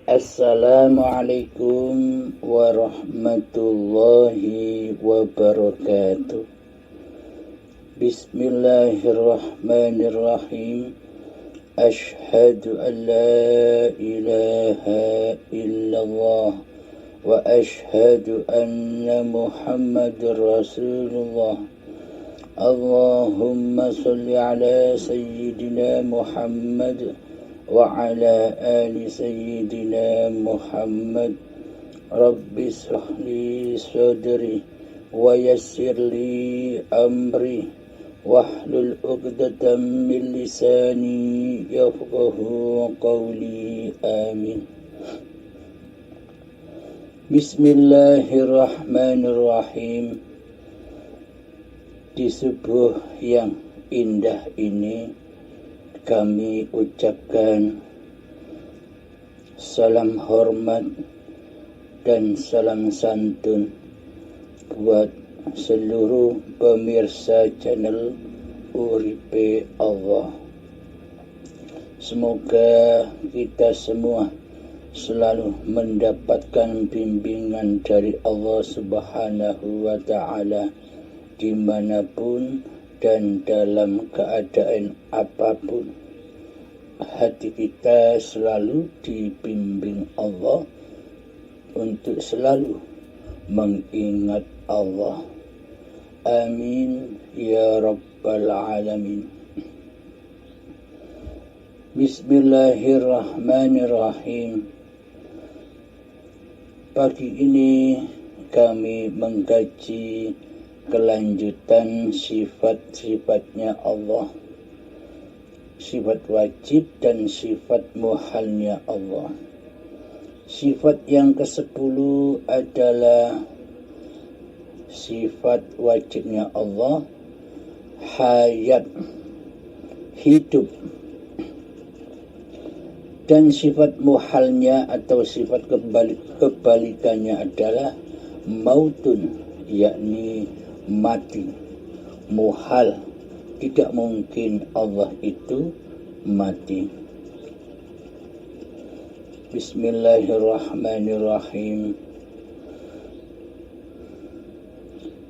Assalamualaikum warahmatullahi wabarakatuh. Bismillahirrahmanirrahim. Ashhadu an la ilaha illallah wa ashhadu anna Muhammadar Rasulullah. Allahumma salli ala sayyidina Muhammad wa ala ali sayyidina Muhammad. Rabbi shrah li sadri wa yassir li amri wahlul 'uqdatam min lisani yafqahu qawli. Amin. Bismillahirrahmanirrahim. Di subuh yang indah ini kami ucapkan salam hormat dan salam santun buat seluruh pemirsa channel Uripe Allah. Semoga kita semua selalu mendapatkan bimbingan dari Allah Subhanahu wa Ta'ala dimanapun dan dalam keadaan apapun. Hati kita selalu dibimbing Allah untuk selalu mengingat Allah. Amin ya rabbal alamin. Bismillahirrahmanirrahim. Pagi ini kami mengkaji kelanjutan sifat-sifatnya Allah, sifat wajib dan sifat muhalnya Allah. Sifat yang ke-10 adalah sifat wajibnya Allah, hayat, hidup. Dan sifat muhalnya atau sifat kebalikannya adalah mautun, yakni mati. Muhal, tidak mungkin Allah itu mati. Bismillahirrahmanirrahim.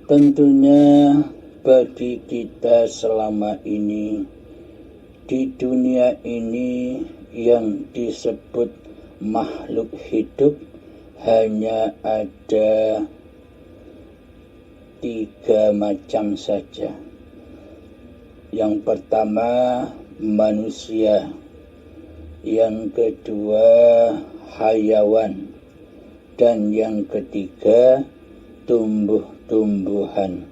Tentunya bagi kita selama ini di dunia ini yang disebut makhluk hidup hanya ada 3 macam saja. Yang pertama manusia, yang kedua hayawan, dan yang ketiga tumbuh-tumbuhan.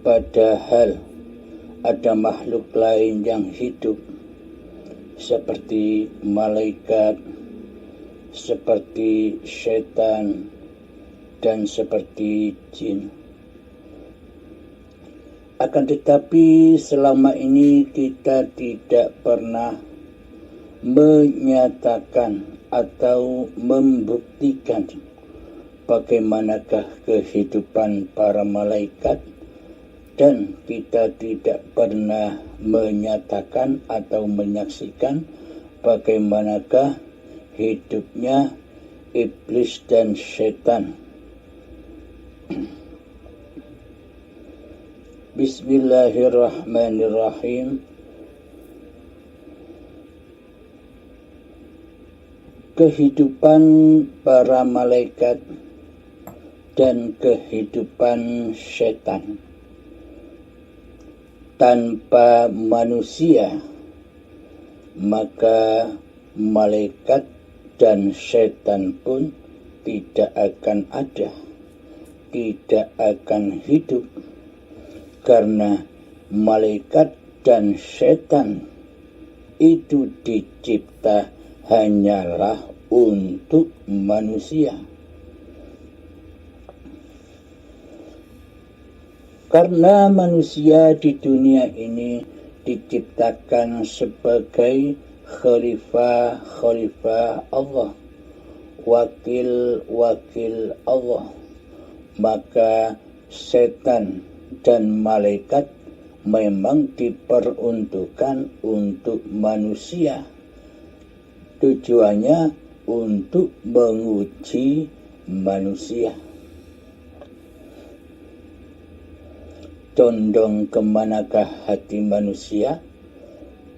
Padahal ada makhluk lain yang hidup seperti malaikat, seperti setan, dan seperti jin. Akan tetapi selama ini kita tidak pernah menyatakan atau membuktikan bagaimanakah kehidupan para malaikat, dan kita tidak pernah menyatakan atau menyaksikan bagaimanakah hidupnya iblis dan setan. Bismillahirrahmanirrahim. Kehidupan para malaikat dan kehidupan setan. Tanpa manusia, maka malaikat dan setan pun tidak akan ada, tidak akan hidup, karena malaikat dan setan itu dicipta hanyalah untuk manusia. Karena manusia di dunia ini diciptakan sebagai khalifah Allah, wakil Allah, maka setan dan malaikat memang diperuntukkan untuk manusia. Tujuannya untuk menguji manusia. Condong kemanakah hati manusia?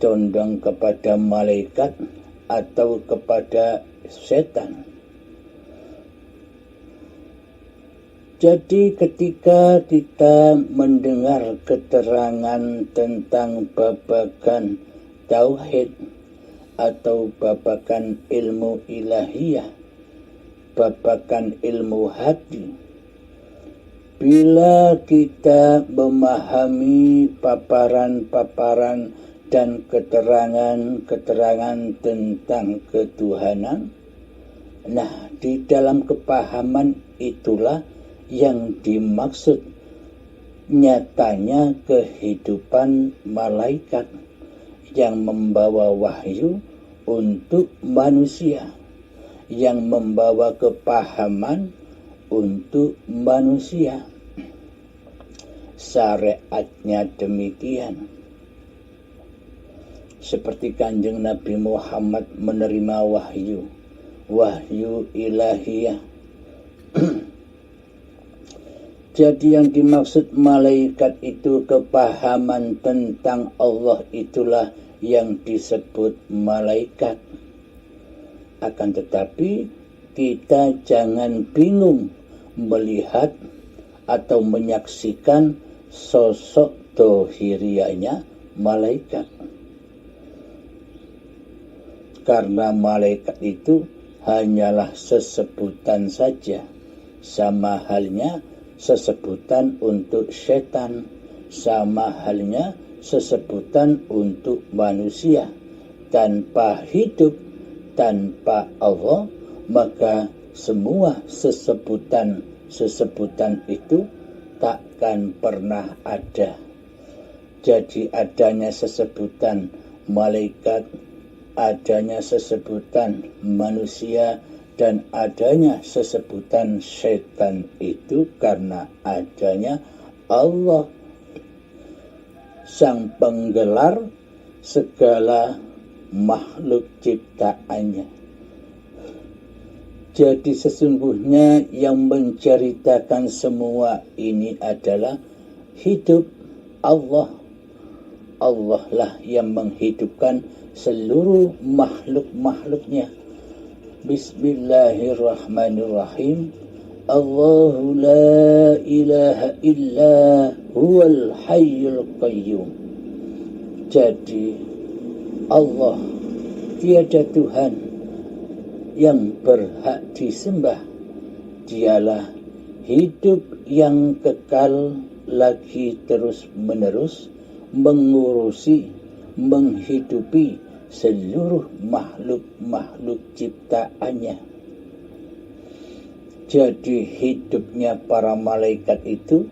Condong kepada malaikat atau kepada setan? Jadi ketika kita mendengar keterangan tentang babakan tauhid atau babakan ilmu ilahiyah, babakan ilmu hati, bila kita memahami paparan-paparan dan keterangan-keterangan tentang ketuhanan, nah di dalam kepahaman itulah yang dimaksud nyatanya kehidupan malaikat yang membawa wahyu untuk manusia, yang membawa kepahaman untuk manusia. Syariatnya demikian. Seperti Kanjeng Nabi Muhammad menerima wahyu ilahiyah. Jadi yang dimaksud malaikat itu kepahaman tentang Allah, itulah yang disebut malaikat. Akan tetapi kita jangan bingung melihat atau menyaksikan sosok dohirianya malaikat. Karena malaikat itu hanyalah sesebutan saja, sama halnya sesebutan untuk setan, sama halnya sesebutan untuk manusia. Tanpa hidup, tanpa Allah, maka semua sesebutan itu takkan pernah ada. Jadi adanya sesebutan malaikat, adanya sesebutan manusia, dan adanya sesebutan setan itu karena adanya Allah, sang penggelar segala makhluk ciptaannya. Jadi sesungguhnya yang menceritakan semua ini adalah hidup Allah. Allah lah yang menghidupkan seluruh makhluk-makhluknya. Bismillahirrahmanirrahim. Allahu la ilaha illa huwal hayyul qayyum. Jadi Allah tiada Tuhan yang berhak disembah. Dialah hidup yang kekal lagi terus menerus, mengurusi, menghidupi seluruh makhluk-makhluk ciptaannya. Jadi hidupnya para malaikat itu,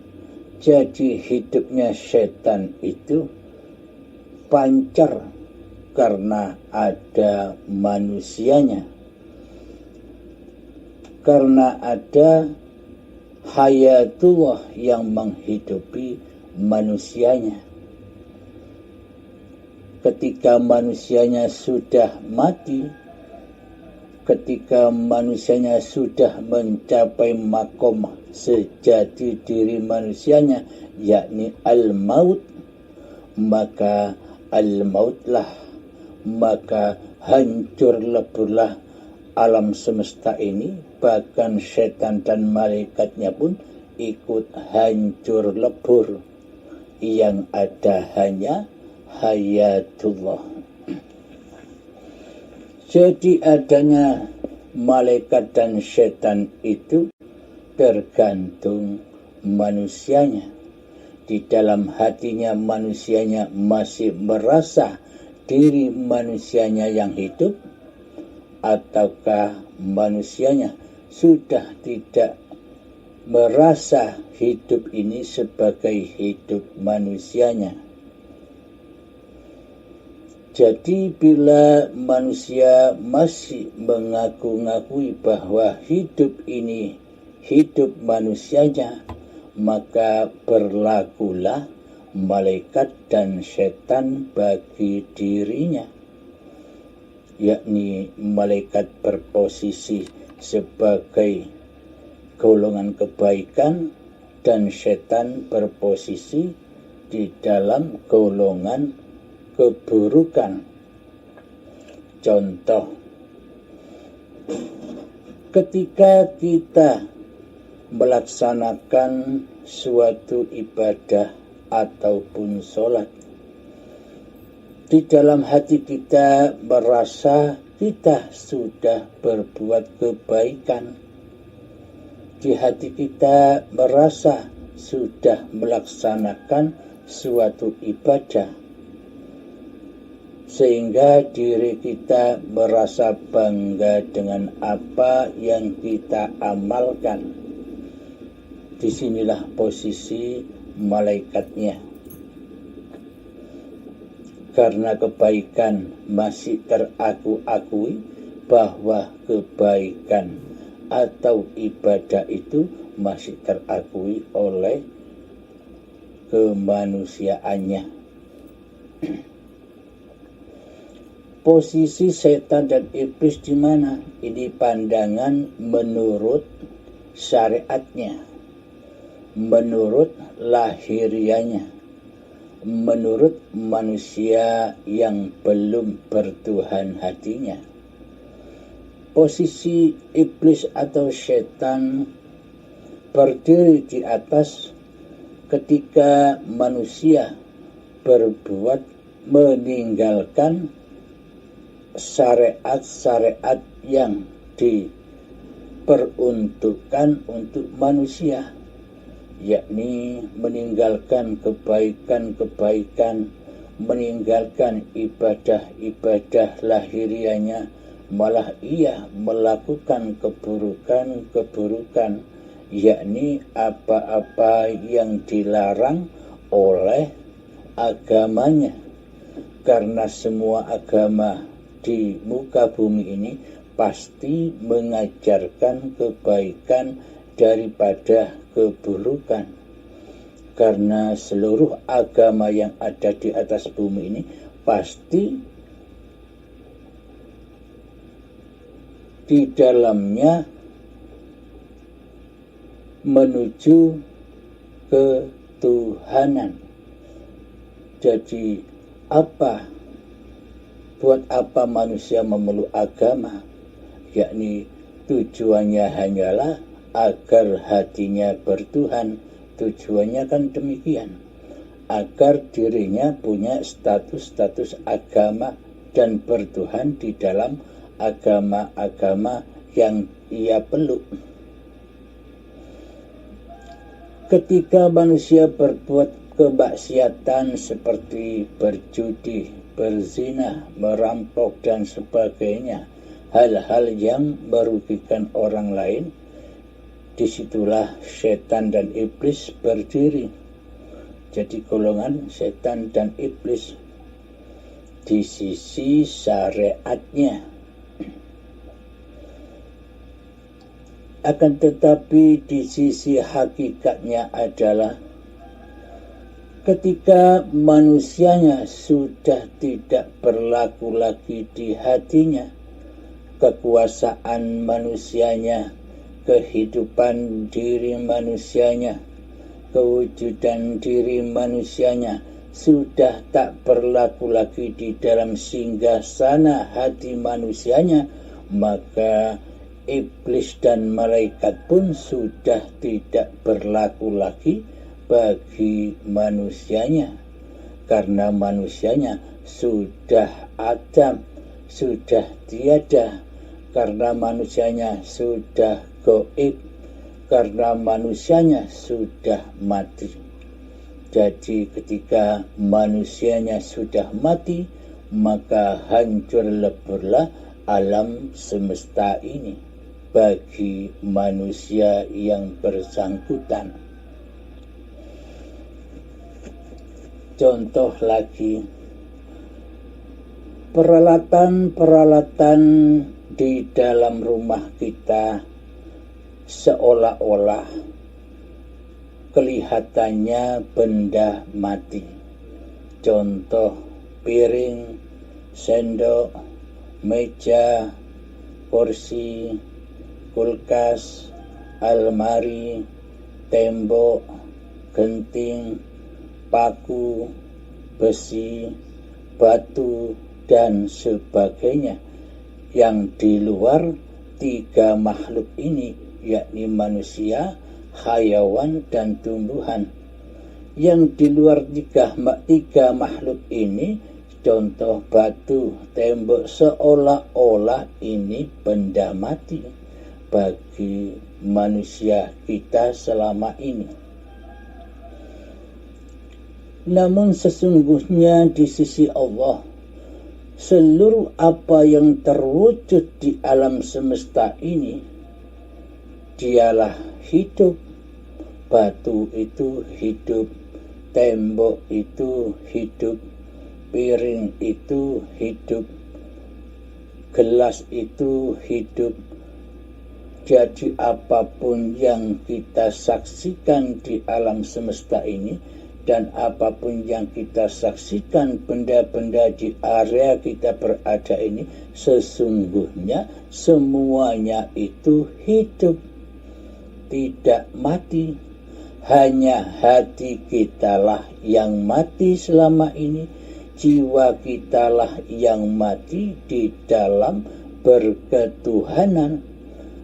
jadi hidupnya setan itu pancar karena ada manusianya, karena ada hayatullah yang menghidupi manusianya. Ketika manusianya sudah mati, ketika manusianya sudah mencapai makom sejati diri manusianya, yakni al-maut, maka al-mautlah, maka hancur leburlah alam semesta ini, bahkan setan dan malaikatnya pun ikut hancur lebur. Yang ada hanya hayatullah. Jadi adanya malaikat dan setan itu tergantung manusianya. Di dalam hatinya manusianya masih merasa diri manusianya yang hidup, ataukah manusianya sudah tidak merasa hidup ini sebagai hidup manusianya. Jadi bila manusia masih mengaku-ngakui bahwa hidup ini hidup manusianya, maka berlakulah malaikat dan setan bagi dirinya, yakni malaikat berposisi sebagai golongan kebaikan dan setan berposisi di dalam golongan keburukan. Contoh, ketika kita melaksanakan suatu ibadah ataupun sholat, di dalam hati kita merasa kita sudah berbuat kebaikan, di hati kita merasa sudah melaksanakan suatu ibadah, sehingga diri kita merasa bangga dengan apa yang kita amalkan. Disinilah posisi malaikatnya. Karena kebaikan masih teraku-akui bahwa kebaikan atau ibadah itu masih terakui oleh kemanusiaannya. Posisi setan dan iblis di mana? Ini pandangan menurut syariatnya, menurut lahirianya, menurut manusia yang belum bertuhan hatinya. Posisi iblis atau setan berdiri di atas ketika manusia berbuat meninggalkan syariat-syariat yang diperuntukkan untuk manusia, yakni meninggalkan kebaikan-kebaikan, meninggalkan ibadah-ibadah lahirianya, malah ia melakukan keburukan-keburukan, yakni apa-apa yang dilarang oleh agamanya. Karena semua agama di muka bumi ini pasti mengajarkan kebaikan daripada keburukan. Karena seluruh agama yang ada di atas bumi ini pasti di dalamnya menuju ketuhanan. Jadi buat apa manusia memeluk agama? Yakni tujuannya hanyalah agar hatinya bertuhan. Tujuannya kan demikian, agar dirinya punya status-status agama dan bertuhan di dalam agama-agama yang ia peluk. Ketika manusia berbuat kemaksiatan seperti berjudi, berzina, merampok dan sebagainya, hal-hal yang merugikan orang lain, disitulah setan dan iblis berdiri. Jadi golongan setan dan iblis di sisi syariatnya. Akan tetapi di sisi hakikatnya adalah ketika manusianya sudah tidak berlaku lagi di hatinya, kekuasaan manusianya, kehidupan diri manusianya, kewujudan diri manusianya sudah tak berlaku lagi di dalam singgasana hati manusianya, maka iblis dan malaikat pun sudah tidak berlaku lagi bagi manusianya. Karena manusianya sudah adam, sudah tiada, karena manusianya sudah gaib, karena manusianya sudah mati. Jadi ketika manusianya sudah mati, maka hancur leburlah alam semesta ini bagi manusia yang bersangkutan. Contoh lagi, peralatan-peralatan di dalam rumah kita seolah-olah kelihatannya benda mati. Contoh piring, sendok, meja, kursi, kulkas, almari, tembok, genting, paku, besi, batu, dan sebagainya. Yang di luar tiga makhluk ini, yakni manusia, hayawan, dan tumbuhan. Yang di luar tiga makhluk ini, contoh batu, tembok, seolah-olah ini benda mati bagi manusia kita selama ini. Namun sesungguhnya di sisi Allah, seluruh apa yang terwujud di alam semesta ini, dialah hidup. Batu itu hidup, tembok itu hidup, piring itu hidup, gelas itu hidup. Jadi apapun yang kita saksikan di alam semesta ini, dan apapun yang kita saksikan benda-benda di area kita berada ini, sesungguhnya semuanya itu hidup, tidak mati. Hanya hati kitalah yang mati selama ini, jiwa kitalah yang mati di dalam berketuhanan.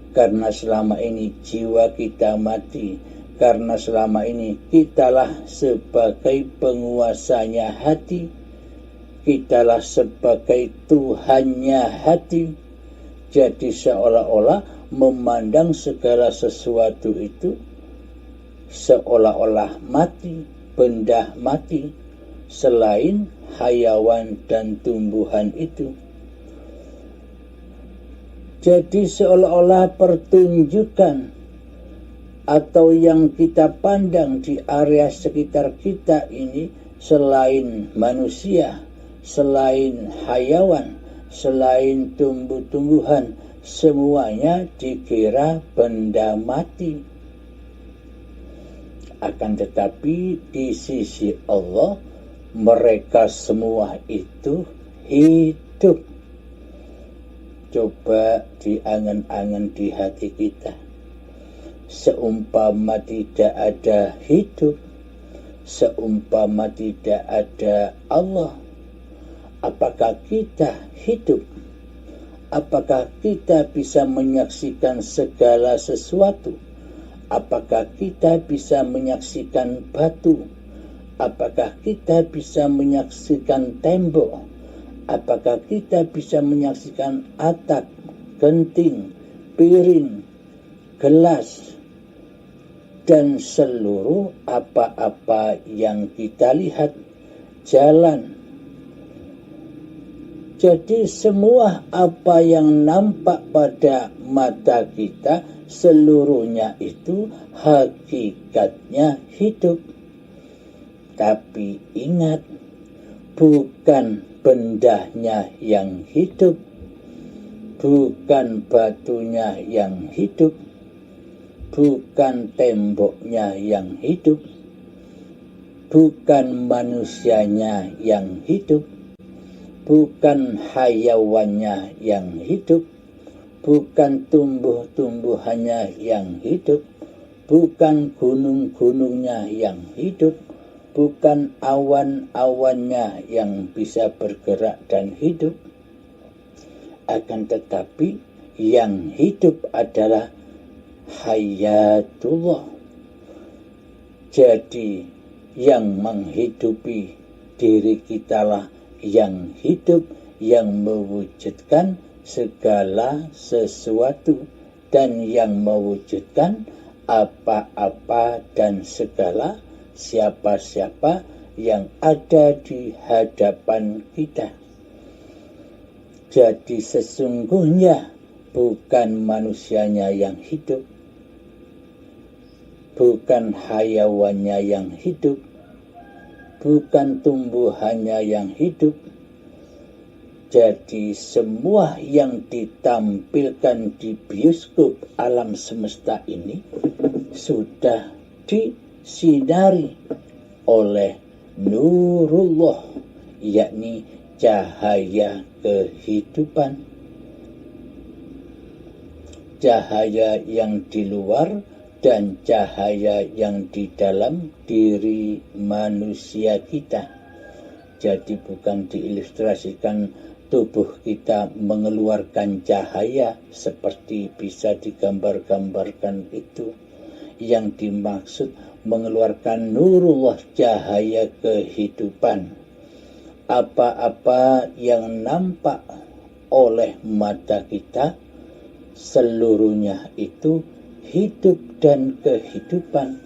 Karena selama ini jiwa kita mati, karena selama ini kitalah sebagai penguasanya hati, kitalah sebagai Tuhannya hati. Jadi seolah-olah memandang segala sesuatu itu seolah-olah mati, benda mati, selain hayawan dan tumbuhan itu. Jadi seolah-olah pertunjukan atau yang kita pandang di area sekitar kita ini, selain manusia, selain hayawan, selain tumbuh-tumbuhan, semuanya dikira benda mati. Akan tetapi di sisi Allah, mereka semua itu hidup. Coba diangan-angan di hati kita. Seumpama tidak ada hidup, seumpama tidak ada Allah, apakah kita hidup? Apakah kita bisa menyaksikan segala sesuatu? Apakah kita bisa menyaksikan batu? Apakah kita bisa menyaksikan tembok? Apakah kita bisa menyaksikan atap, genting, piring, gelas, dan seluruh apa-apa yang kita lihat, jalan? Jadi semua apa yang nampak pada mata kita, seluruhnya itu hakikatnya hidup. Tapi ingat, bukan bendanya yang hidup, bukan batunya yang hidup, bukan temboknya yang hidup, bukan manusianya yang hidup, bukan hayawannya yang hidup, bukan tumbuh-tumbuhannya yang hidup, bukan gunung-gunungnya yang hidup, bukan awan-awannya yang bisa bergerak dan hidup. Akan tetapi yang hidup adalah hayatullah. Jadi yang menghidupi diri kitalah yang hidup, yang mewujudkan segala sesuatu, dan yang mewujudkan apa-apa dan segala siapa-siapa yang ada di hadapan kita. Jadi sesungguhnya bukan manusianya yang hidup, bukan hayawannya yang hidup, bukan tumbuhannya yang hidup. Jadi semua yang ditampilkan di bioskop alam semesta ini sudah disinari oleh nurullah, yakni cahaya kehidupan. Cahaya yang di luar dan cahaya yang di dalam diri manusia kita. Jadi bukan diilustrasikan tubuh kita mengeluarkan cahaya seperti bisa digambar-gambarkan itu. Yang dimaksud mengeluarkan nurullah, cahaya kehidupan. Apa-apa yang nampak oleh mata kita, seluruhnya itu hidup dan kehidupan.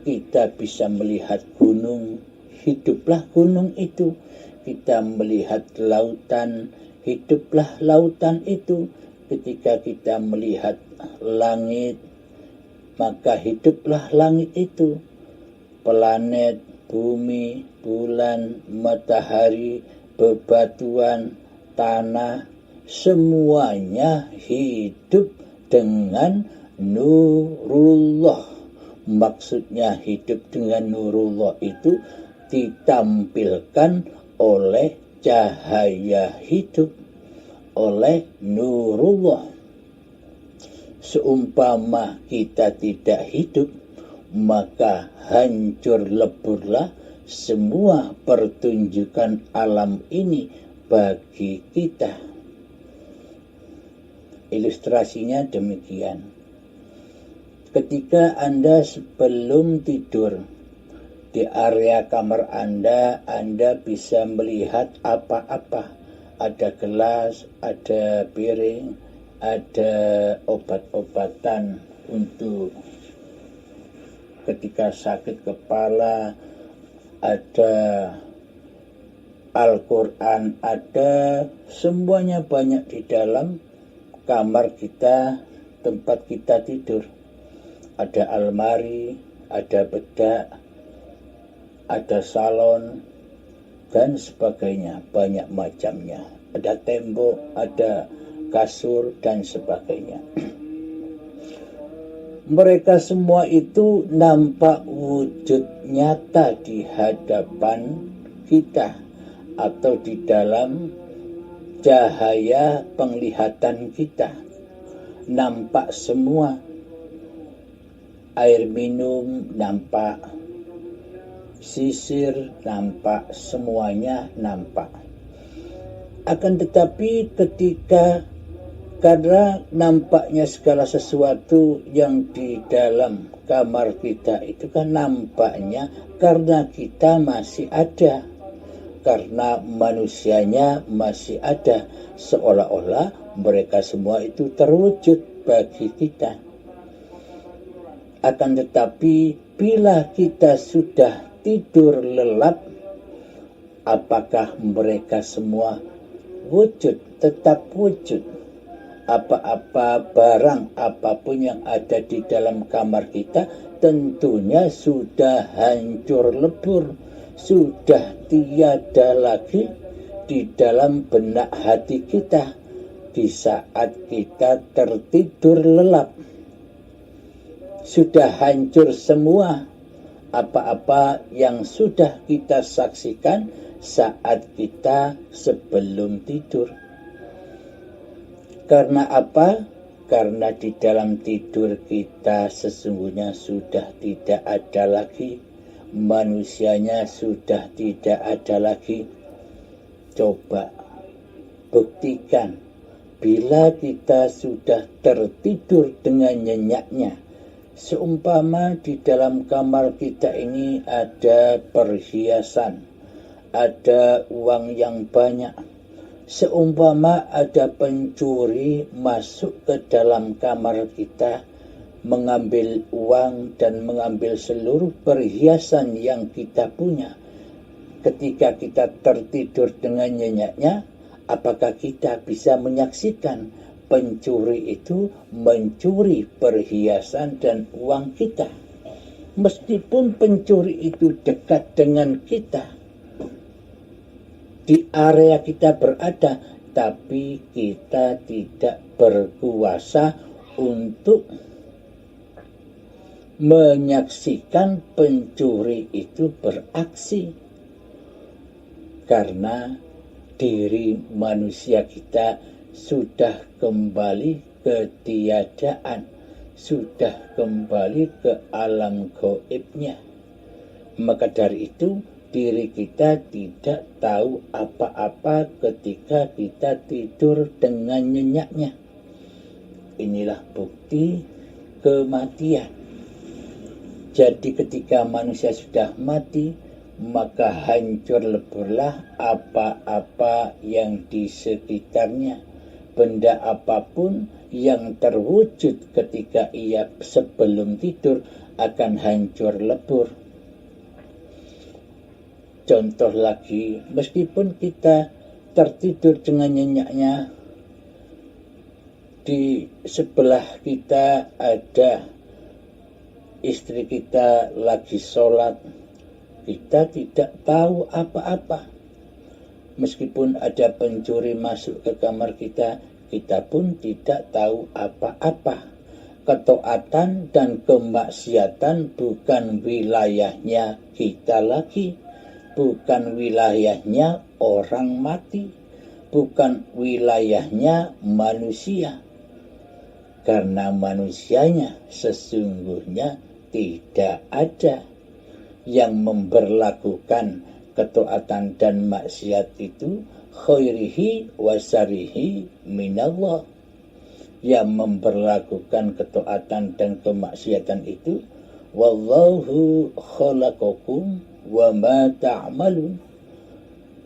Kita bisa melihat gunung, hiduplah gunung itu. Kita melihat lautan, hiduplah lautan itu. Ketika kita melihat langit, maka hiduplah langit itu. Planet, bumi, bulan, matahari, bebatuan, tanah, semuanya hidup dengan nurullah. Maksudnya hidup dengan nurullah itu ditampilkan oleh cahaya hidup, oleh nurullah. Seumpama kita tidak hidup, maka hancur leburlah semua pertunjukan alam ini bagi kita. Ilustrasinya demikian. Ketika Anda sebelum tidur, di area kamar Anda bisa melihat apa-apa. Ada gelas, ada piring, ada obat-obatan untuk ketika sakit kepala, ada Al-Quran, ada semuanya banyak di dalam kamar kita, tempat kita tidur. Ada almari, ada bedak, ada salon, dan sebagainya, banyak macamnya. Ada tembok, ada kasur, dan sebagainya. Mereka semua itu nampak wujud nyata di hadapan kita atau di dalam cahaya penglihatan kita. Nampak semua. Air minum nampak, sisir nampak, semuanya nampak. Akan tetapi ketika karena nampaknya segala sesuatu yang di dalam kamar kita itu kan nampaknya karena kita masih ada, karena manusianya masih ada, seolah-olah mereka semua itu terwujud bagi kita. Akan tetapi bila kita sudah tidur lelap, apakah mereka semua wujud? Tetap wujud. Apa-apa barang, apapun yang ada di dalam kamar kita tentunya sudah hancur lebur, sudah tiada lagi di dalam benak hati kita di saat kita tertidur lelap. Sudah hancur semua apa-apa yang sudah kita saksikan saat kita sebelum tidur. Karena apa? Karena di dalam tidur kita sesungguhnya sudah tidak ada lagi, manusianya sudah tidak ada lagi. Coba buktikan, bila kita sudah tertidur dengan nyenyaknya, seumpama di dalam kamar kita ini ada perhiasan, ada uang yang banyak. Seumpama ada pencuri masuk ke dalam kamar kita, mengambil uang dan mengambil seluruh perhiasan yang kita punya. Ketika kita tertidur dengan nyenyaknya, apakah kita bisa menyaksikan pencuri itu mencuri perhiasan dan uang kita? Meskipun pencuri itu dekat dengan kita, di area kita berada, tapi kita tidak berkuasa untuk menyaksikan pencuri itu beraksi, karena diri manusia kita sudah kembali ke tiadaan, sudah kembali ke alam gaibnya. Maka dari itu diri kita tidak tahu apa-apa ketika kita tidur dengan nyenyaknya. Inilah bukti kematian. Jadi ketika manusia sudah mati, maka hancur leburlah apa-apa yang di sekitarnya. Benda apapun yang terwujud ketika ia sebelum tidur akan hancur lebur. Contoh lagi, meskipun kita tertidur dengan nyenyaknya, di sebelah kita ada istri kita lagi sholat, kita tidak tahu apa-apa. Meskipun ada pencuri masuk ke kamar kita, kita pun tidak tahu apa-apa. Ketaatan dan kemaksiatan bukan wilayahnya kita lagi, bukan wilayahnya orang mati, bukan wilayahnya manusia. Karena manusianya sesungguhnya tidak ada yang memberlakukan ketaatan dan maksiat itu khairihi wa syarihi minallah. Yang memberlakukan ketaatan dan kemaksiatan itu wallahu khalaqakum wa ma ta'malun.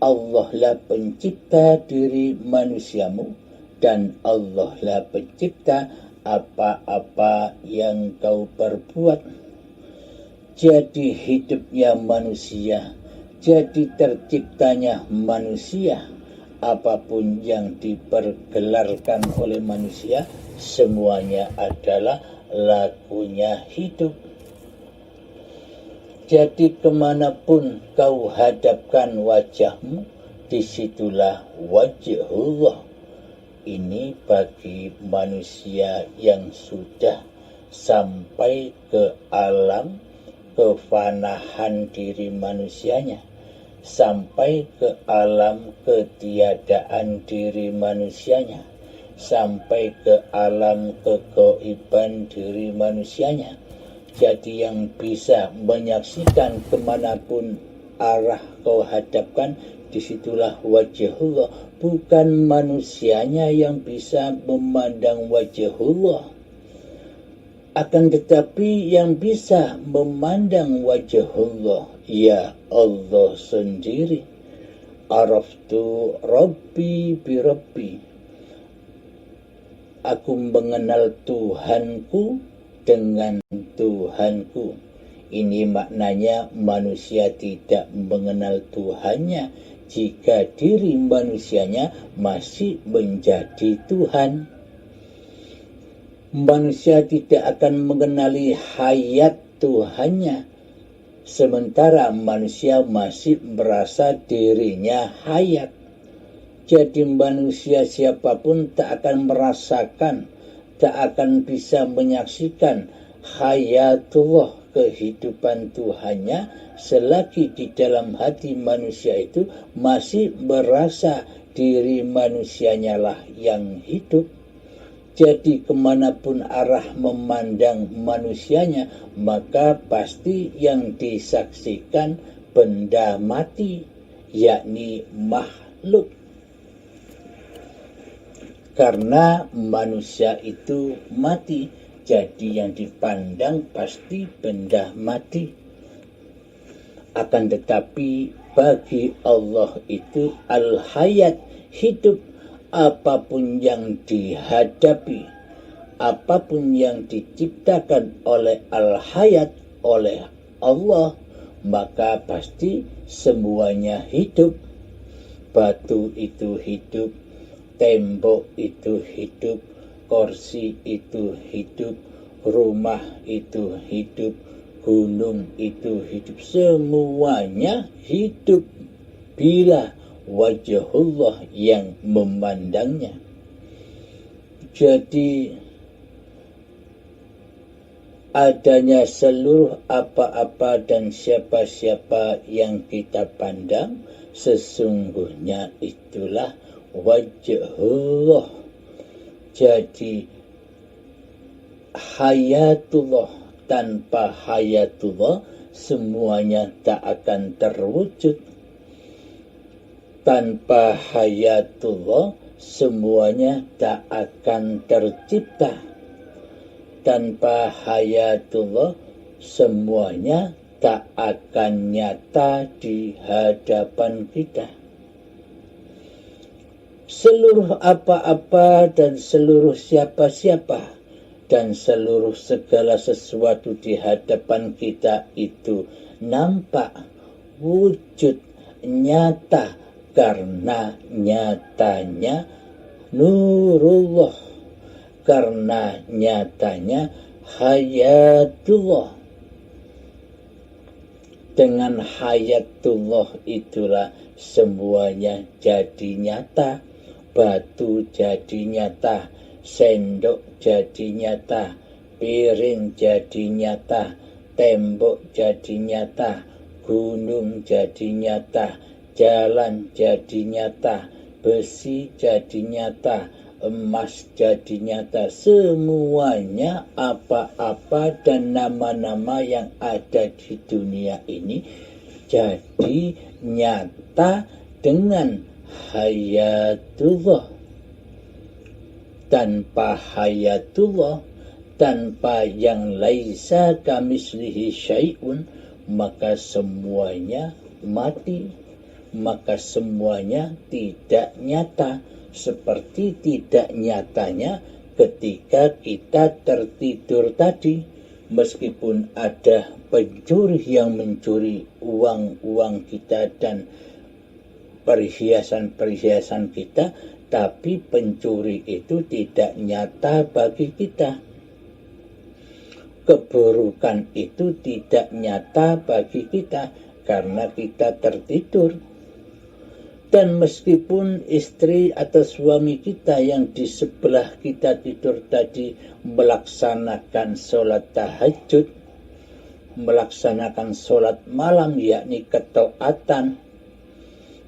Allah lah pencipta diri manusiamu dan Allah lah pencipta apa-apa yang kau perbuat. Jadi hidupnya manusia, jadi terciptanya manusia, apapun yang dipergelarkan oleh manusia, semuanya adalah lakunya hidup. Jadi kemanapun kau hadapkan wajahmu, disitulah wajhullah. Ini bagi manusia yang sudah sampai ke alam kefanahan diri manusianya, sampai ke alam ketiadaan diri manusianya, sampai ke alam kegaiban diri manusianya. Jadi yang bisa menyaksikan kemanapun arah kau hadapkan, disitulah wajhullah. Bukan manusianya yang bisa memandang wajhullah, akan tetapi yang bisa memandang wajhullah ya Allah sendiri. Araftu Rabbi bi Rabbi. Aku mengenal Tuhanku dengan Tuhanku. Ini maknanya manusia tidak mengenal Tuhannya jika diri manusianya masih menjadi Tuhan. Manusia tidak akan mengenali hayat Tuhannya, sementara manusia masih merasa dirinya hayat. Jadi manusia siapapun tak akan merasakan, tak akan bisa menyaksikan hayatullah, kehidupan Tuhannya, selagi di dalam hati manusia itu masih merasa diri manusianya lah yang hidup. Jadi kemanapun arah memandang manusianya, maka pasti yang disaksikan benda mati, yakni makhluk. Karena manusia itu mati, jadi yang dipandang pasti benda mati. Akan tetapi bagi Allah itu al-hayat, hidup. Apapun yang dihadapi, apapun yang diciptakan oleh al-hayat, oleh Allah, maka pasti semuanya hidup. Batu itu hidup, tembok itu hidup, kursi itu hidup, rumah itu hidup, gunung itu hidup, semuanya hidup bila wajhullah yang memandangnya. Jadi adanya seluruh apa-apa dan siapa-siapa yang kita pandang, sesungguhnya itulah wajhullah. Jadi hayatullah, tanpa hayatullah semuanya tak akan terwujud. Tanpa hayatullah semuanya tak akan tercipta. Tanpa hayatullah semuanya tak akan nyata di hadapan kita. Seluruh apa-apa dan seluruh siapa-siapa dan seluruh segala sesuatu di hadapan kita itu nampak, wujud, nyata, karena nyatanya nurullah, karena nyatanya hayatullah. Dengan hayatullah itulah semuanya jadi nyata. Batu jadi nyata, sendok jadi nyata, piring jadi nyata, tembok jadi nyata, gunung jadi nyata, jalan jadi nyata, besi jadi nyata, emas jadi nyata. Semuanya apa-apa dan nama-nama yang ada di dunia ini jadi nyata dengan hayatullah. Tanpa hayatullah, tanpa yang laisa kamislihi syai'un, maka semuanya mati, maka semuanya tidak nyata. Seperti tidak nyatanya ketika kita tertidur tadi, meskipun ada pencuri yang mencuri uang-uang kita dan perhiasan-perhiasan kita, tapi pencuri itu tidak nyata bagi kita. Keburukan itu tidak nyata bagi kita karena kita tertidur. Dan meskipun istri atau suami kita yang di sebelah kita tidur tadi melaksanakan sholat tahajud, melaksanakan sholat malam, yakni ketaatan,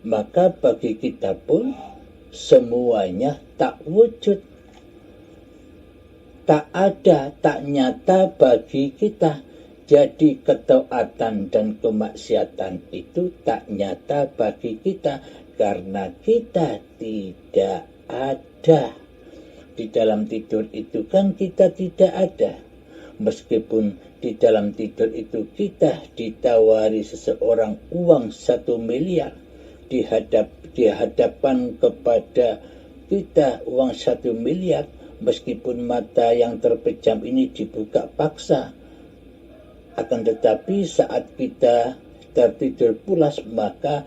maka bagi kita pun semuanya tak wujud, tak ada, tak nyata bagi kita. Jadi ketaatan dan kemaksiatan itu tak nyata bagi kita karena kita tidak ada. Di dalam tidur itu kan kita tidak ada. Meskipun di dalam tidur itu kita ditawari seseorang uang 1 miliar, di hadapan kepada kita uang 1 miliar, meskipun mata yang terpejam ini dibuka paksa, akan tetapi saat kita tertidur pulas, maka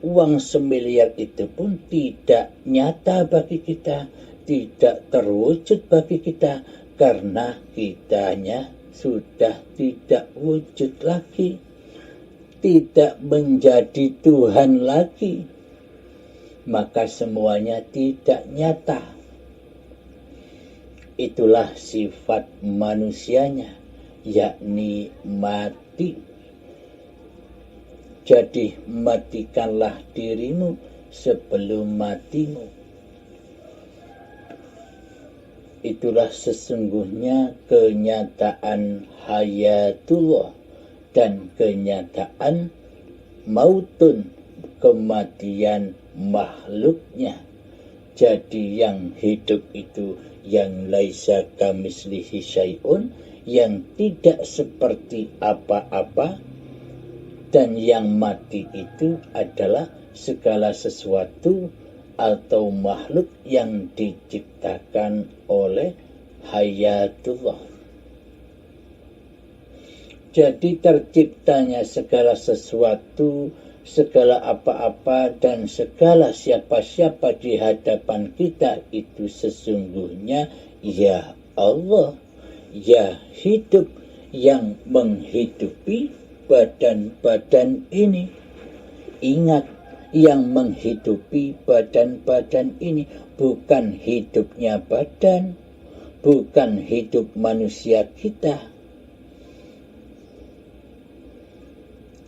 uang 1 miliar itu pun tidak nyata bagi kita, tidak terwujud bagi kita, karena kitanya sudah tidak wujud lagi, tidak menjadi Tuhan lagi, maka semuanya tidak nyata. Itulah sifat manusianya, yakni mati. Jadi matikanlah dirimu sebelum matimu. Itulah sesungguhnya kenyataan hayatullah dan kenyataan mautun, kematian makhluknya. Jadi yang hidup itu yang laisa kamislihi syai'un, yang tidak seperti apa-apa, dan yang mati itu adalah segala sesuatu atau makhluk yang diciptakan oleh hayatullah. Jadi terciptanya segala sesuatu, segala apa-apa dan segala siapa-siapa di hadapan kita itu sesungguhnya ya Allah, ya hidup yang menghidupi badan-badan ini. Ingat, yang menghidupi badan-badan ini bukan hidupnya badan, bukan hidup manusia kita,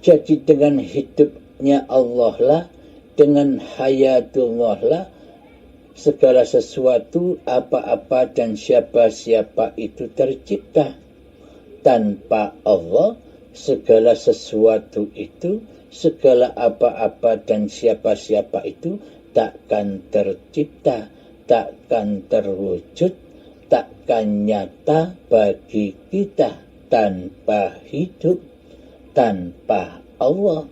Jadi dengan hidupnya Allah lah, dengan hayatullah lah, segala sesuatu, apa-apa dan siapa-siapa itu tercipta. Tanpa Allah, segala sesuatu itu, segala apa-apa dan siapa-siapa itu takkan tercipta, takkan terwujud, takkan nyata bagi kita tanpa hidup, tanpa Allah.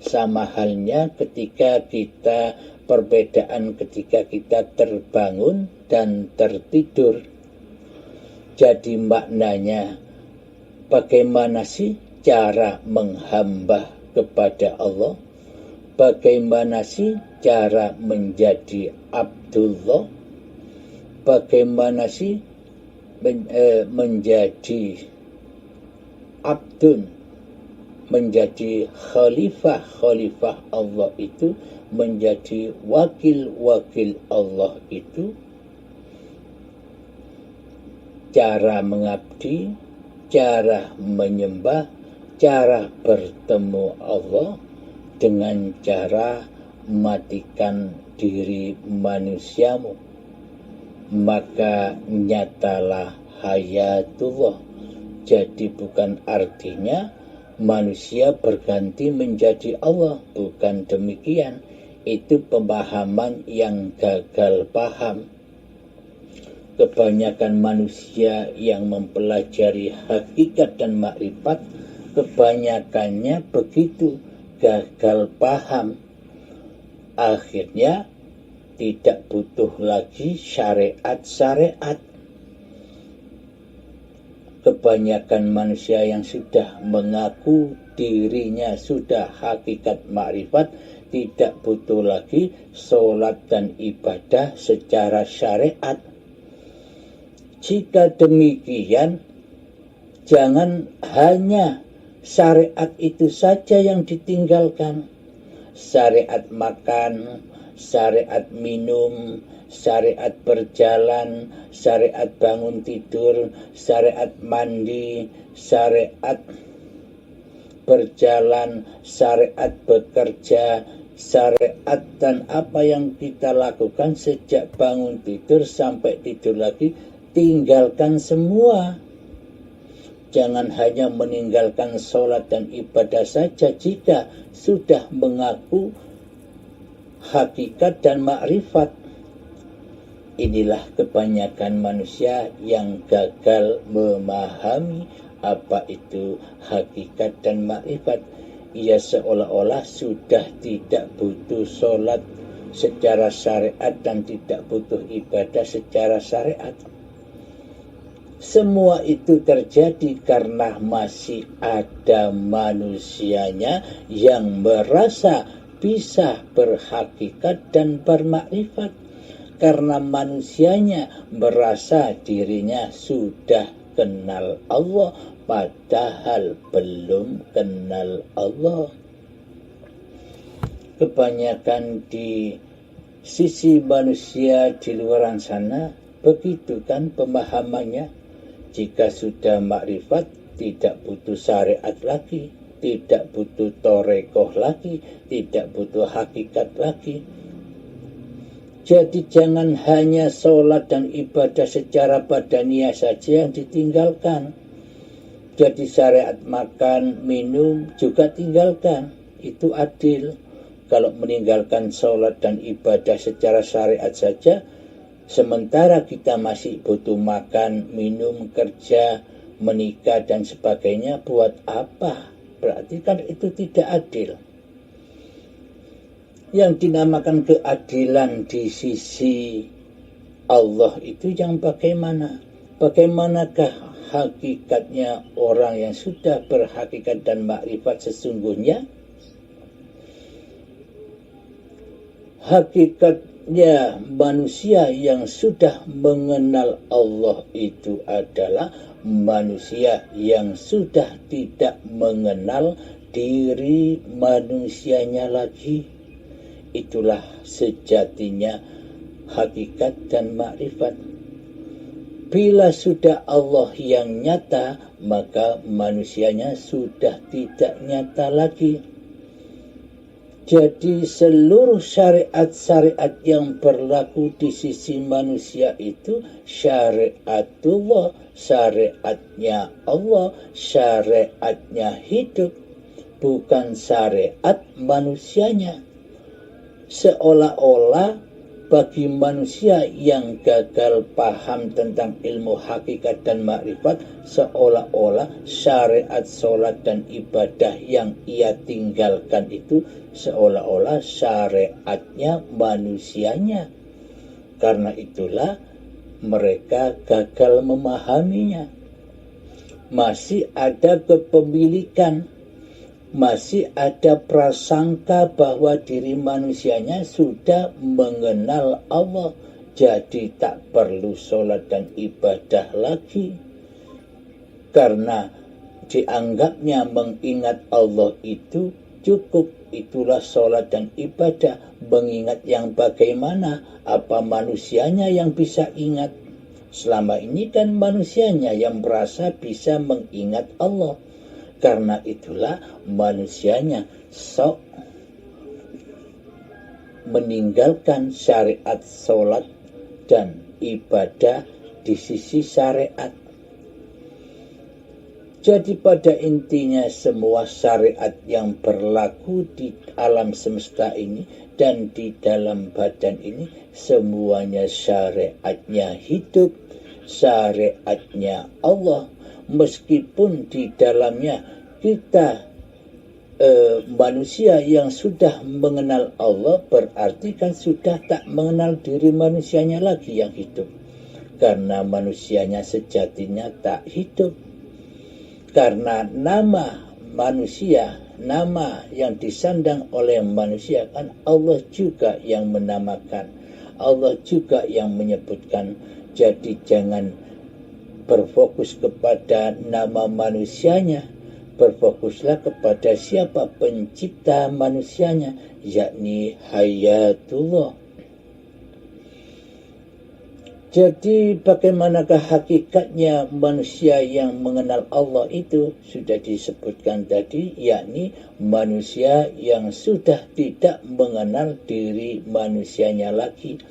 Sama halnya ketika kita perbedaan ketika kita terbangun dan tertidur. Jadi maknanya bagaimana sih cara menghamba kepada Allah? Bagaimana sih cara menjadi Abdullah? Bagaimana sih menjadi abdun, menjadi khalifah Allah itu, menjadi wakil Allah itu? Cara mengabdi, cara menyembah, cara bertemu Allah dengan cara matikan diri manusiamu. Maka nyatalah hayatullah. Jadi bukan artinya manusia berganti menjadi Allah, bukan demikian. Itu pemahaman yang gagal paham. Kebanyakan manusia yang mempelajari hakikat dan makrifat, kebanyakannya begitu, gagal paham. Akhirnya tidak butuh lagi syariat-syariat. Kebanyakan manusia yang sudah mengaku dirinya sudah hakikat makrifat tidak butuh lagi sholat dan ibadah secara syariat. Jika demikian, jangan hanya syariat itu saja yang ditinggalkan. Syariat makan, syariat minum, syariat berjalan, syariat bangun tidur, syariat mandi, syariat berjalan, syariat bekerja, syariat dan apa yang kita lakukan sejak bangun tidur sampai tidur lagi, tinggalkan semua. Jangan hanya meninggalkan sholat dan ibadah saja jika sudah mengaku hakikat dan makrifat. Inilah kebanyakan manusia yang gagal memahami apa itu hakikat dan makrifat. Ia seolah-olah sudah tidak butuh sholat secara syariat dan tidak butuh ibadah secara syariat. Semua itu terjadi karena masih ada manusianya yang merasa bisa berhakikat dan bermakrifat. Karena manusianya merasa dirinya sudah kenal Allah, padahal belum kenal Allah. Kebanyakan di sisi manusia di luar sana begitu kan pemahamannya. Jika sudah makrifat, tidak butuh syariat lagi, tidak butuh torekoh lagi, tidak butuh hakikat lagi. Jadi jangan hanya sholat dan ibadah secara badania saja yang ditinggalkan. Jadi syariat makan, minum juga tinggalkan. Itu adil. Kalau meninggalkan sholat dan ibadah secara syariat saja, sementara kita masih butuh makan, minum, kerja, menikah, dan sebagainya, buat apa? Berarti kan itu tidak adil. Yang dinamakan keadilan di sisi Allah itu yang bagaimana? Bagaimanakah hakikatnya orang yang sudah berhakikat dan makrifat sesungguhnya? Hakikatnya manusia yang sudah mengenal Allah itu adalah manusia yang sudah tidak mengenal diri manusianya lagi. Itulah sejatinya hakikat dan makrifat. Bila sudah Allah yang nyata, maka manusianya sudah tidak nyata lagi. Jadi seluruh syariat-syariat yang berlaku di sisi manusia itu syariatullah, syariatnya Allah, syariatnya hidup, bukan syariat manusianya. Seolah-olah bagi manusia yang gagal paham tentang ilmu hakikat dan makrifat, seolah-olah syariat sholat dan ibadah yang ia tinggalkan itu seolah-olah syariatnya manusianya. Karena itulah mereka gagal memahaminya. Masih ada kepemilikan, masih ada prasangka bahwa diri manusianya sudah mengenal Allah, jadi tak perlu sholat dan ibadah lagi. Karena dianggapnya mengingat Allah itu cukup, itulah sholat dan ibadah. Mengingat yang bagaimana? Apa manusianya yang bisa ingat? Selama ini kan manusianya yang merasa bisa mengingat Allah. Karena itulah manusianya sok meninggalkan syariat sholat dan ibadah di sisi syariat. Jadi pada intinya semua syariat yang berlaku di alam semesta ini dan di dalam badan ini semuanya syariatnya hidup, syariatnya Allah. Meskipun di dalamnya kita manusia yang sudah mengenal Allah, berarti kan sudah tak mengenal diri manusianya lagi yang hidup. Karena manusianya sejatinya tak hidup. Karena nama manusia, nama yang disandang oleh manusia kan Allah juga yang menamakan, Allah juga yang menyebutkan. Jadi jangan berfokus kepada nama manusianya, berfokuslah kepada siapa pencipta manusianya, yakni Hayatullah. Jadi bagaimanakah hakikatnya manusia yang mengenal Allah itu? Sudah disebutkan tadi, yakni manusia yang sudah tidak mengenal diri manusianya lagi.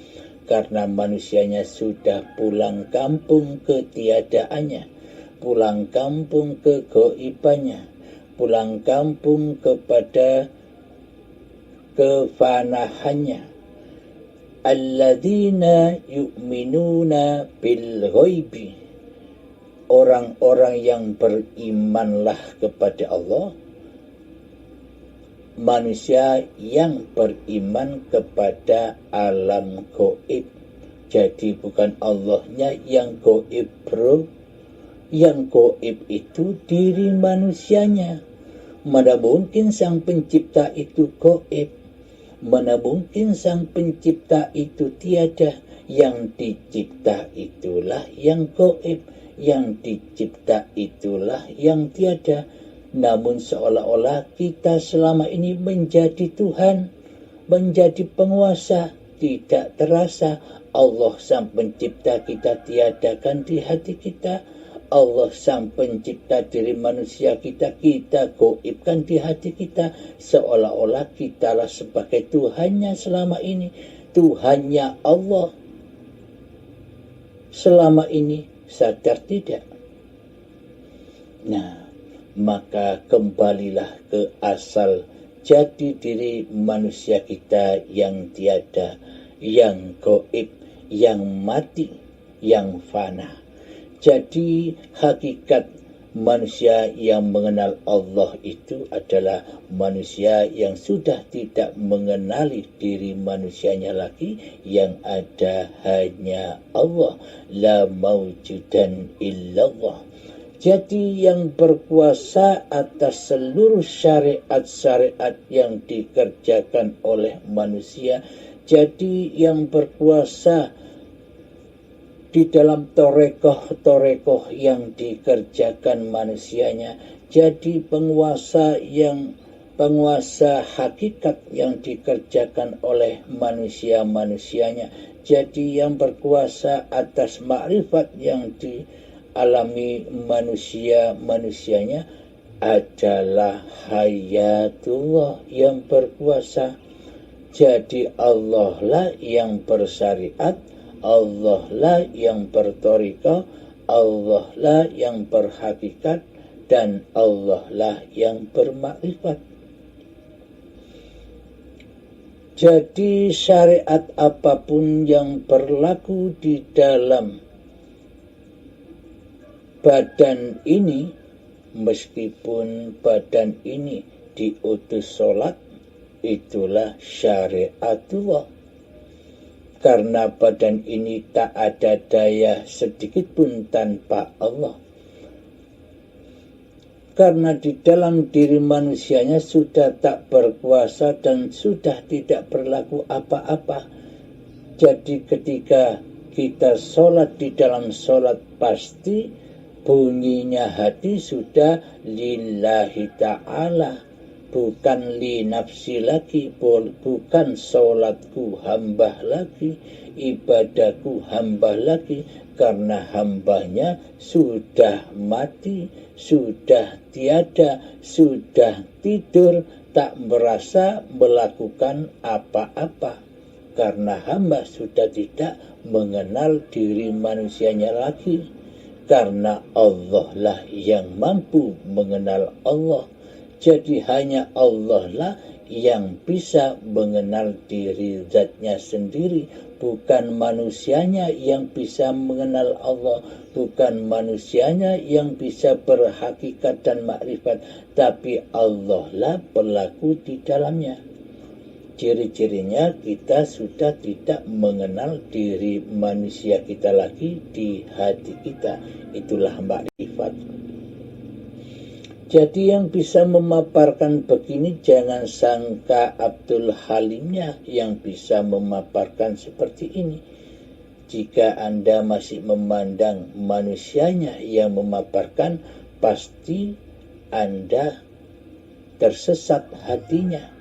Karena manusianya sudah pulang kampung ketiadaannya, pulang kampung ke goibannya, pulang kampung kepada kefanahannya. Alladzina yu'minuna bil ghaibi. Orang-orang yang berimanlah kepada Allah, manusia yang beriman kepada alam gaib. Jadi bukan Allahnya yang gaib, bro. Yang gaib itu diri manusianya. Mana mungkin sang pencipta itu gaib? Mana mungkin sang pencipta itu tiada? Yang dicipta itulah yang gaib, yang dicipta itulah yang tiada. Namun seolah-olah kita selama ini menjadi Tuhan, menjadi penguasa. Tidak terasa Allah sang pencipta kita tiadakan di hati kita. Allah sang pencipta diri manusia kita gaibkan di hati kita. Seolah-olah kitalah sebagai Tuhannya selama ini. Tuhannya Allah selama ini, sadar tidak? Nah, maka kembalilah ke asal jati diri manusia kita yang tiada, yang gaib, yang mati, yang fana. Jadi hakikat manusia yang mengenal Allah itu adalah manusia yang sudah tidak mengenali diri manusianya lagi, yang ada hanya Allah, la maujudan illallah. Jadi yang berkuasa atas seluruh syariat-syariat yang dikerjakan oleh manusia, jadi yang berkuasa di dalam torekoh-torekoh yang dikerjakan manusianya, jadi penguasa yang penguasa hakikat yang dikerjakan oleh manusia-manusianya. Jadi yang berkuasa atas makrifat yang dialami manusia-manusianya adalah Hayatullah yang berkuasa. Jadi Allah lah yang bersyariat, Allah lah yang bertoriko, Allah lah yang berhakikat, dan Allah lah yang bermakrifat. Jadi syariat apapun yang berlaku di dalam badan ini, meskipun badan ini diutus sholat, itulah syariatullah. Karena badan ini tak ada daya sedikit pun tanpa Allah. Karena di dalam diri manusianya sudah tak berkuasa dan sudah tidak berlaku apa-apa. Jadi ketika kita sholat, di dalam sholat pasti bunyinya hati sudah lillahi ta'ala, bukan li nafsi lagi, bukan sholatku hamba lagi, ibadahku hamba lagi, karena hambanya sudah mati, sudah tiada, sudah tidur, tak merasa melakukan apa-apa, karena hamba sudah tidak mengenal diri manusianya lagi, karena Allah lah yang mampu mengenal Allah. Jadi hanya Allah lah yang bisa mengenal diri zatnya sendiri, bukan manusianya yang bisa mengenal Allah, bukan manusianya yang bisa berhakikat dan makrifat, tapi Allah lah pelaku di dalamnya. Ciri-cirinya kita sudah tidak mengenal diri manusia kita lagi di hati kita, itulah makrifat. Jadi yang bisa memaparkan begini jangan sangka Abdul Halimnya yang bisa memaparkan seperti ini. Jika Anda masih memandang manusianya yang memaparkan, pasti Anda tersesat hatinya.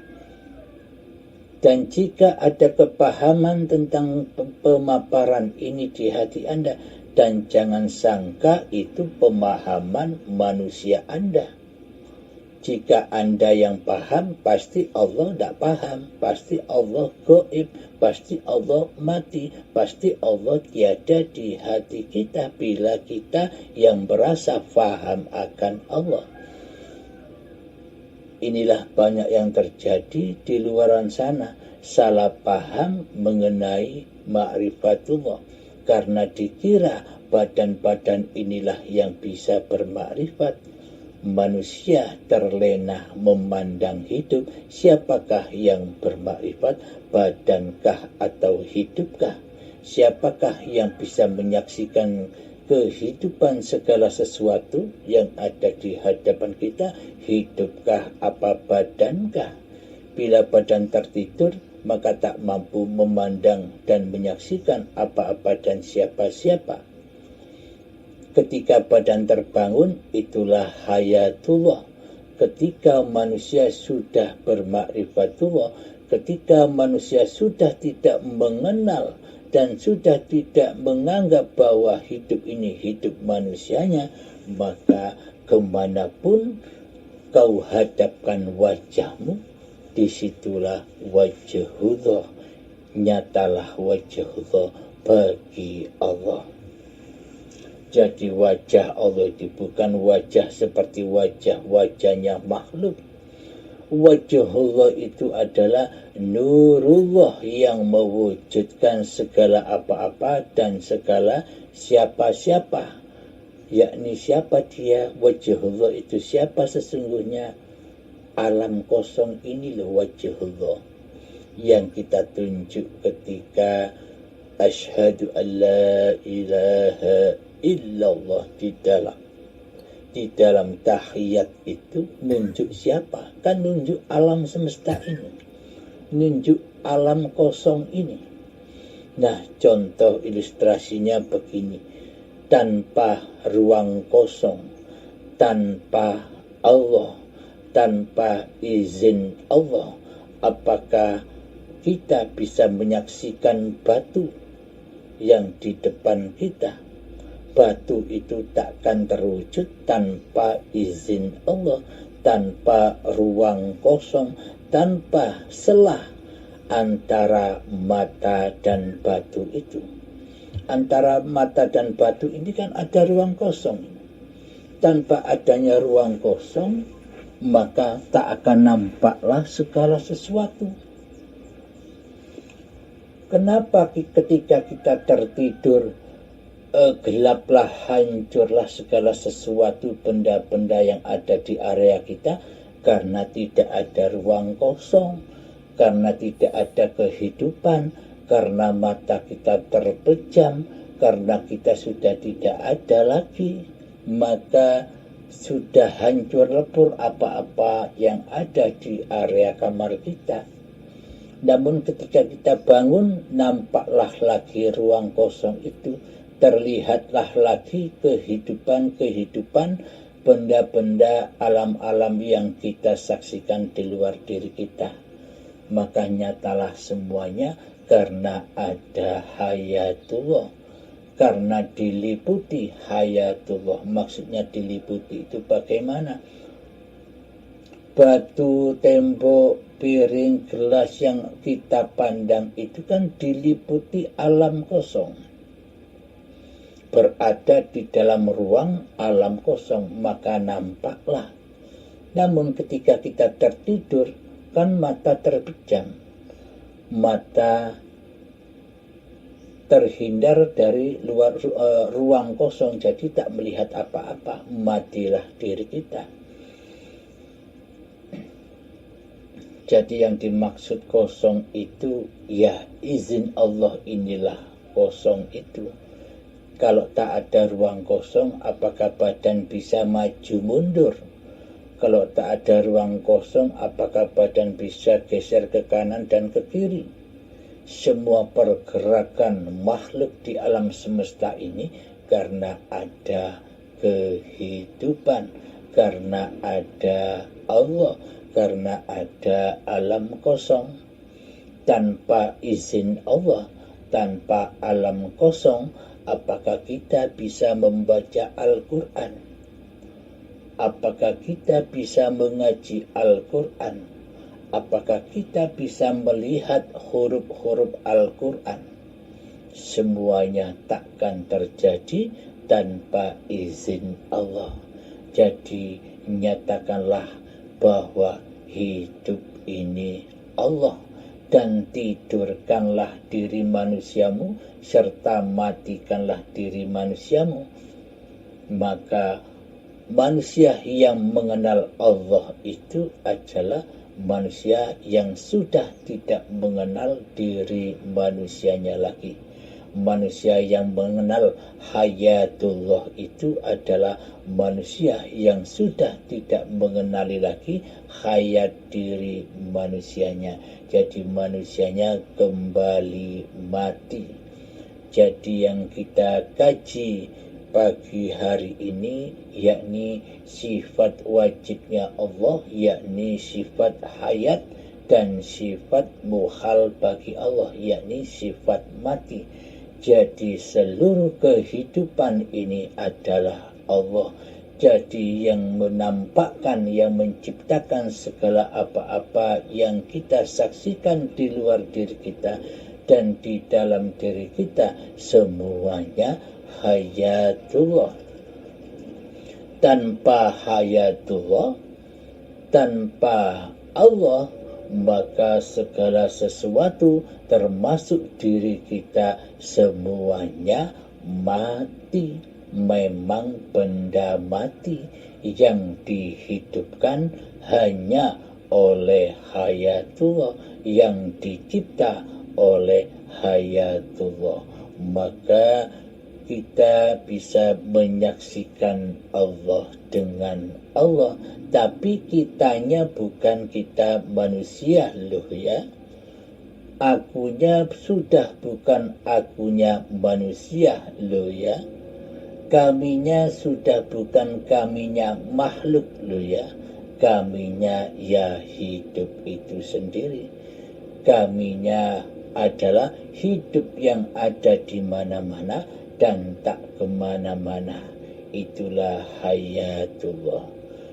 Dan jika ada kepahaman tentang pemaparan ini di hati Anda, dan jangan sangka itu pemahaman manusia Anda. Jika Anda yang paham, pasti Allah tidak paham, pasti Allah gaib, pasti Allah mati, pasti Allah tiada di hati kita bila kita yang merasa paham akan Allah. Inilah banyak yang terjadi di luaran sana, salah paham mengenai ma'rifatullah, karena dikira badan-badan inilah yang bisa bermakrifat. Manusia terlena memandang hidup, siapakah yang bermakrifat, badankah atau hidupkah? Siapakah yang bisa menyaksikan kehidupan segala sesuatu yang ada di hadapan kita, hidupkah apa badankah? Bila badan tertidur, maka tak mampu memandang dan menyaksikan apa-apa dan siapa-siapa. Ketika badan terbangun, itulah hayatullah. Ketika manusia sudah bermakrifatullah, ketika manusia sudah tidak mengenal dan sudah tidak menganggap bahwa hidup ini hidup manusianya, maka kemanapun kau hadapkan wajahmu, disitulah wajhullah, nyatalah wajhullah bagi Allah. Jadi wajah Allah itu bukan wajah seperti wajah-wajahnya makhluk. Wajhullah itu adalah nurullah yang mewujudkan segala apa-apa dan segala siapa-siapa. Yakni siapa dia? Wajhullah itu siapa sesungguhnya? Alam kosong ini loh wajhullah yang kita tunjuk ketika asyhadu an la ilaha illallah di dalam tahiyat itu nunjuk siapa? Kan nunjuk alam semesta ini, nunjuk alam kosong ini. Nah, contoh ilustrasinya begini, tanpa ruang kosong, tanpa Allah, tanpa izin Allah? Apakah kita bisa menyaksikan batu yang di depan kita? Batu itu takkan terwujud tanpa izin Allah, tanpa ruang kosong, tanpa celah antara mata dan batu itu. Antara mata dan batu ini kan ada ruang kosong. Tanpa adanya ruang kosong, maka tak akan nampaklah segala sesuatu. Kenapa ketika kita tertidur, gelaplah, hancurlah segala sesuatu benda-benda yang ada di area kita? Karena tidak ada ruang kosong, karena tidak ada kehidupan, karena mata kita terpejam, karena kita sudah tidak ada lagi, maka sudah hancur lebur apa-apa yang ada di area kamar kita. Namun ketika kita bangun, nampaklah lagi ruang kosong itu, terlihatlah lagi kehidupan-kehidupan, benda-benda alam-alam yang kita saksikan di luar diri kita. Maka nyatalah semuanya karena ada hayatullah, karena diliputi hayatullah. Maksudnya diliputi itu bagaimana? Batu, tembok, piring, gelas yang kita pandang itu kan diliputi alam kosong. Berada di dalam ruang alam kosong, maka nampaklah. Namun ketika kita tertidur, kan mata terpejam. Mata terhindar dari luar ruang kosong, jadi tak melihat apa-apa. Matilah diri kita. Jadi yang dimaksud kosong itu, ya izin Allah inilah kosong itu. Kalau tak ada ruang kosong, apakah badan bisa maju mundur? Kalau tak ada ruang kosong, apakah badan bisa geser ke kanan dan ke kiri? Semua pergerakan makhluk di alam semesta ini karena ada kehidupan, karena ada Allah, karena ada alam kosong. Tanpa izin Allah, tanpa alam kosong, apakah kita bisa membaca Al-Quran? Apakah kita bisa mengaji Al-Quran? Apakah kita bisa melihat huruf-huruf Al-Quran? Semuanya takkan terjadi tanpa izin Allah. Jadi nyatakanlah bahwa hidup ini Allah, dan tidurkanlah diri manusiamu serta matikanlah diri manusiamu. Maka manusia yang mengenal Allah itu adalah manusia yang sudah tidak mengenal diri manusianya lagi. Manusia yang mengenal hayatullah itu adalah manusia yang sudah tidak mengenali lagi hayat diri manusianya. Jadi manusianya kembali mati. Jadi yang kita kaji pagi hari ini yakni sifat wajibnya Allah, yakni sifat hayat, dan sifat muhal bagi Allah, yakni sifat mati. Jadi seluruh kehidupan ini adalah Allah. Jadi yang menampakkan, yang menciptakan segala apa-apa yang kita saksikan di luar diri kita dan di dalam diri kita, semuanya hayatullah. Tanpa hayatullah, tanpa Allah, maka segala sesuatu termasuk diri kita semuanya mati. Memang benda mati yang dihidupkan hanya oleh hayatullah, yang dicipta oleh hayatullah. Maka kita bisa menyaksikan Allah dengan Allah, tapi kitanya bukan kita manusia loh ya. Akunya sudah bukan akunya manusia loh ya. Kaminya sudah bukan kaminya makhluk loh ya. kaminya ya hidup itu sendiri. Kaminya adalah hidup yang ada di mana-mana dan tak kemana-mana. Itulah hayatullah.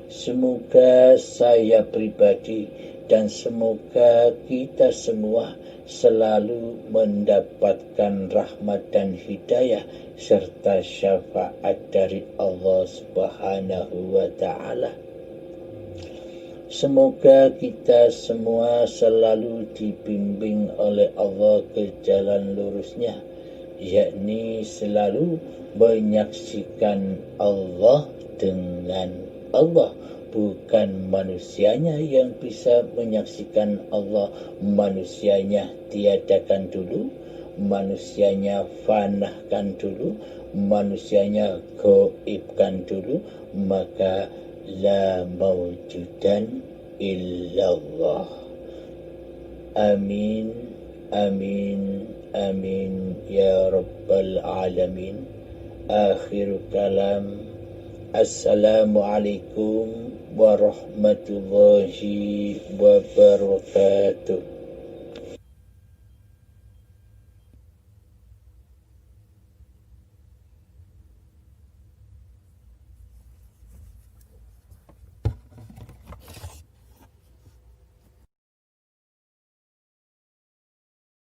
Semoga saya pribadi dan semoga kita semua selalu mendapatkan rahmat dan hidayah serta syafaat dari Allah Subhanahu wa ta'ala. Semoga kita semua selalu dibimbing oleh Allah ke jalan lurusnya, yakni selalu menyaksikan Allah dengan Allah, bukan manusianya yang bisa menyaksikan Allah. Manusianya tiadakan dulu, manusianya fanahkan dulu, manusianya gaibkan dulu, maka la mawjudan illallah. Amin, amin, amin ya rabbal alamin. Akhir kalam. Assalamualaikum warahmatullahi wabarakatuh.